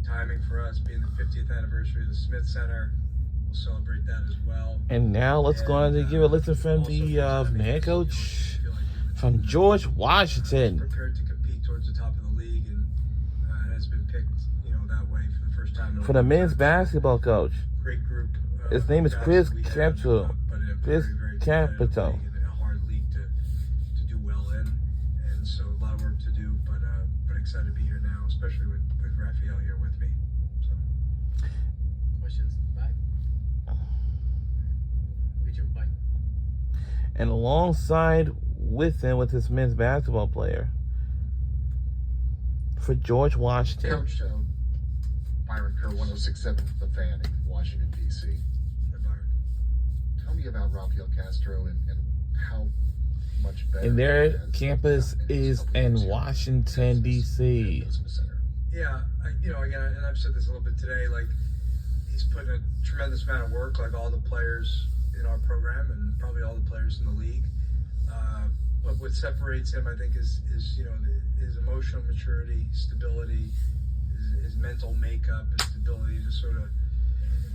timing for us being the 50th anniversary of the Smith Center. We'll celebrate that as well. And now let's go on to give a listen from the man coach from George Washington. Prepared to compete towards the top of the league and has been picked, that way for the first time. For the men's basketball coach. Great group. His name is Chris Campbell. Chris Campbell. A hard league to do well in, and so a lot of work to do, but excited to be here now, especially with Raphael here with me. So. Questions back? Region Mike. And alongside with him with his men's basketball player for George Washington. Coach Byron Kerr, 106.7 The Fan in Washington, D.C. Tell me about Rafael Castro and how much better. And their campus is in Washington, D.C. Yeah, again, and I've said this a little bit today, like, he's put in a tremendous amount of work, like all the players in our program and probably all the players in the league. But what separates him, I think, is his emotional maturity, stability, his mental makeup, his ability to sort of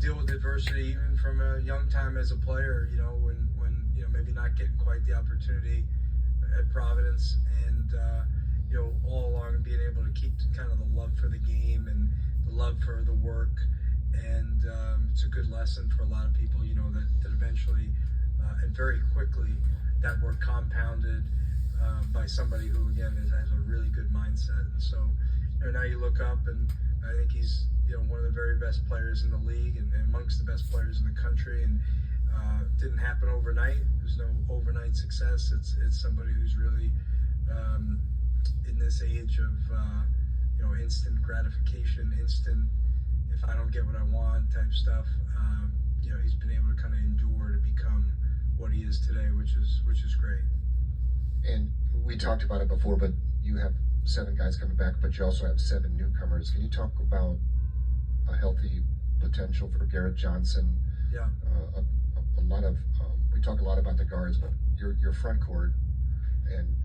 deal with adversity, even from a young time as a player. When maybe not getting quite the opportunity at Providence, and all along being able to keep kind of the love for the game and the love for the work, and it's a good lesson for a lot of people. That eventually and very quickly that work compounded by somebody who, again, has a really good mindset. And so, now you look up, and I think he's, one of the very best players in the league and amongst the best players in the country. And didn't happen overnight. There's no overnight success. It's somebody who's really in this age of instant gratification, instant if I don't get what I want type stuff. He's been able to kind of endure to become what he is today, which is great. And we talked about it before, but you have 7 guys coming back, but you also have 7 newcomers. Can you talk about a healthy potential for Garrett Johnson? Yeah. A lot of we talk a lot about the guards, but your front court and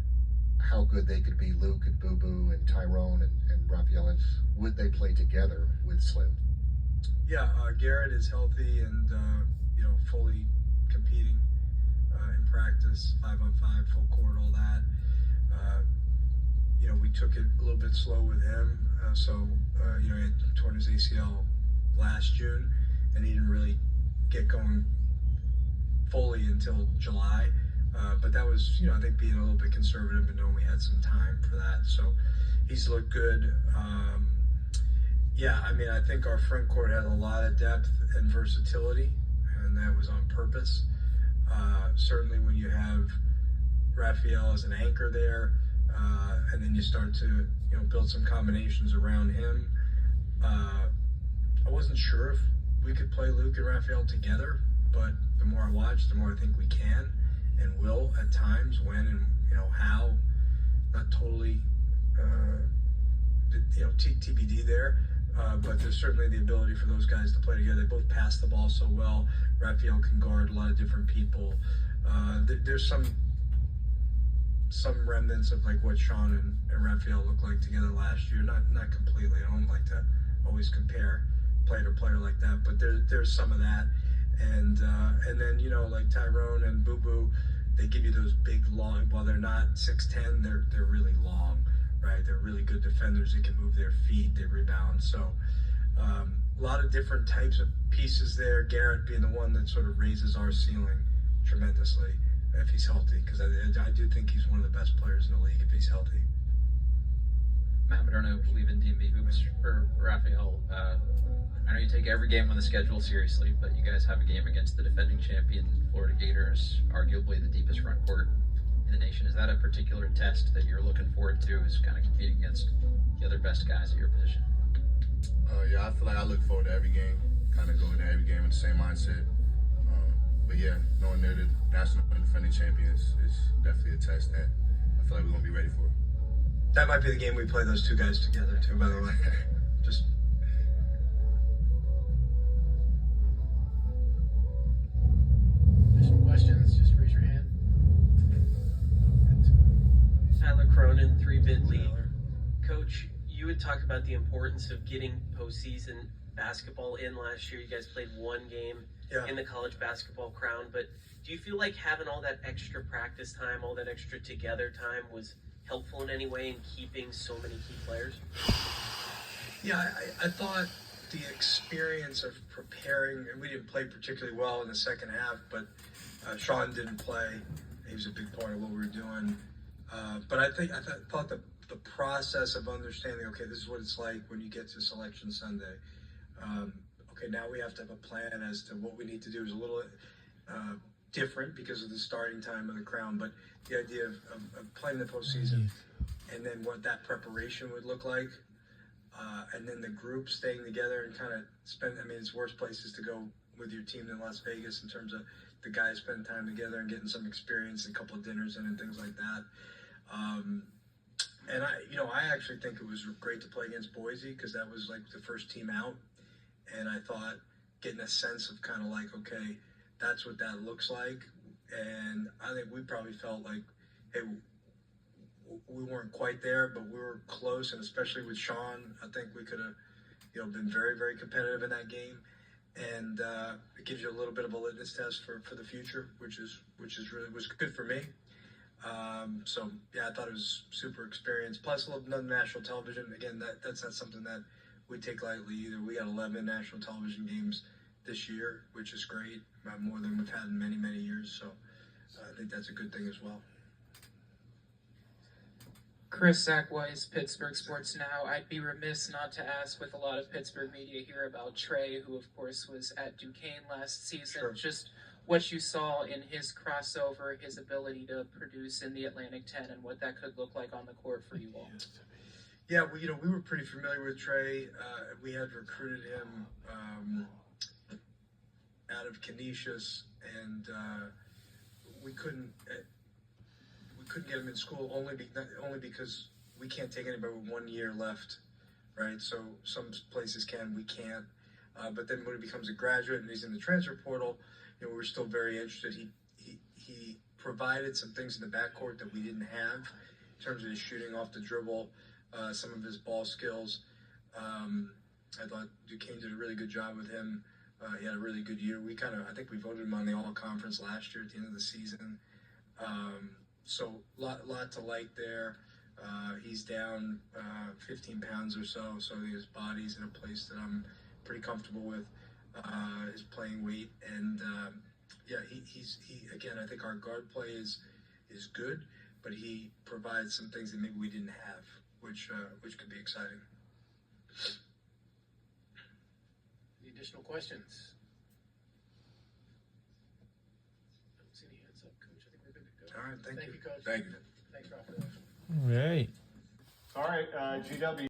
how good they could be. Luke and Boo Boo and Tyrone and Raphael, and would they play together with Slim? Yeah, Garrett is healthy and fully competing in practice, 5-on-5, full court, all that. We took it a little bit slow with him. He had torn his ACL last June, and he didn't really get going fully until July. But that was, I think, being a little bit conservative and knowing we had some time for that. So he's looked good. I think our front court had a lot of depth and versatility, and that was on purpose. Certainly when you have Raphael as an anchor there, and then you start to build some combinations around him. I wasn't sure if we could play Luke and Raphael together, but the more I watch, the more I think we can and will at times. When and how, not totally TBD there. But there's certainly the ability for those guys to play together. They both pass the ball so well. Raphael can guard a lot of different people. There's some remnants of like what Sean and Raphael looked like together last year. Not completely. I don't like to always compare player to player like that, but there's some of that. And then like Tyrone and Boo Boo, they give you those big long. While they're not 6'10", they're really long. Right, they're really good defenders. They can move their feet, they rebound. So a lot of different types of pieces there. Garrett being the one that sort of raises our ceiling tremendously if he's healthy, because I do think he's one of the best players in the league if he's healthy. Matt Maderno, leaving D&B Hoops for Raphael. I know you take every game on the schedule seriously, but you guys have a game against the defending champion Florida Gators, arguably the deepest front court in the nation. Is that a particular test that you're looking forward to, is kind of competing against the other best guys at your position? I feel like I look forward to every game, kind of going to every game with the same mindset. But knowing they're the national and defending champions is definitely a test that I feel like we're going to be ready for. That might be the game we play those 2 guys together too, by the way. Just There's some questions, just raise your hand. Tyler Cronin, 3-bid lead. Coach, you had talked about the importance of getting postseason basketball in last year. You guys played one game Yeah. in the college basketball crown, but do you feel like having all that extra practice time, all that extra together time was helpful in any way in keeping so many key players? Yeah, I thought the experience of preparing, and we didn't play particularly well in the second half, but Sean didn't play. He was a big part of what we were doing. But I thought the process of understanding, okay, this is what it's like when you get to Selection Sunday. Okay, now we have to have a plan as to what we need to do is a little different because of the starting time of the crown, but the idea of playing the postseason and then what that preparation would look like. And then the group staying together and kind of spend, I mean, it's worse places to go with your team than Las Vegas in terms of the guys spending time together and getting some experience, a couple of dinners in and things like that. And I actually think it was great to play against Boise because that was like the first team out. And I thought getting a sense of kind of like, okay, that's what that looks like. And I think we probably felt like, hey, we weren't quite there, but we were close, and especially with Sean, I think we could have, been very, very competitive in that game, and it gives you a little bit of a litmus test for the future, which is really was good for me. So yeah, I thought it was super experience. Plus, another national television. Again, that's not something that we take lightly either. We got 11 national television games this year, which is great, more than we've had in many, many years. So I think that's a good thing as well. Chris Zach Weiss, Pittsburgh Sports Now. I'd be remiss not to ask, with a lot of Pittsburgh media here, about Trey, who of course was at Duquesne last season. Sure. Just what you saw in his crossover, his ability to produce in the Atlantic 10, and what that could look like on the court for you all. Yeah, well, we were pretty familiar with Trey. We had recruited him out of Canisius, and we couldn't get him in school only because we can't take anybody with 1 year left, right? So some places can, we can't. But then when he becomes a graduate and he's in the transfer portal, we're still very interested. He provided some things in the backcourt that we didn't have in terms of his shooting off the dribble, some of his ball skills. I thought Duquesne did a really good job with him. He had a really good year. I think we voted him on the all-conference last year at the end of the season. So lot to like there. He's down 15 pounds or so his body's in a place that I'm pretty comfortable with. His playing weight, and he again, I think our guard play is good, but he provides some things that maybe we didn't have, which could be exciting. Any additional questions? I don't see any hands up, Coach. I think we're good to go. All right, thank you. Coach. Thank you. Thanks, Rafael. All right. All right, GW.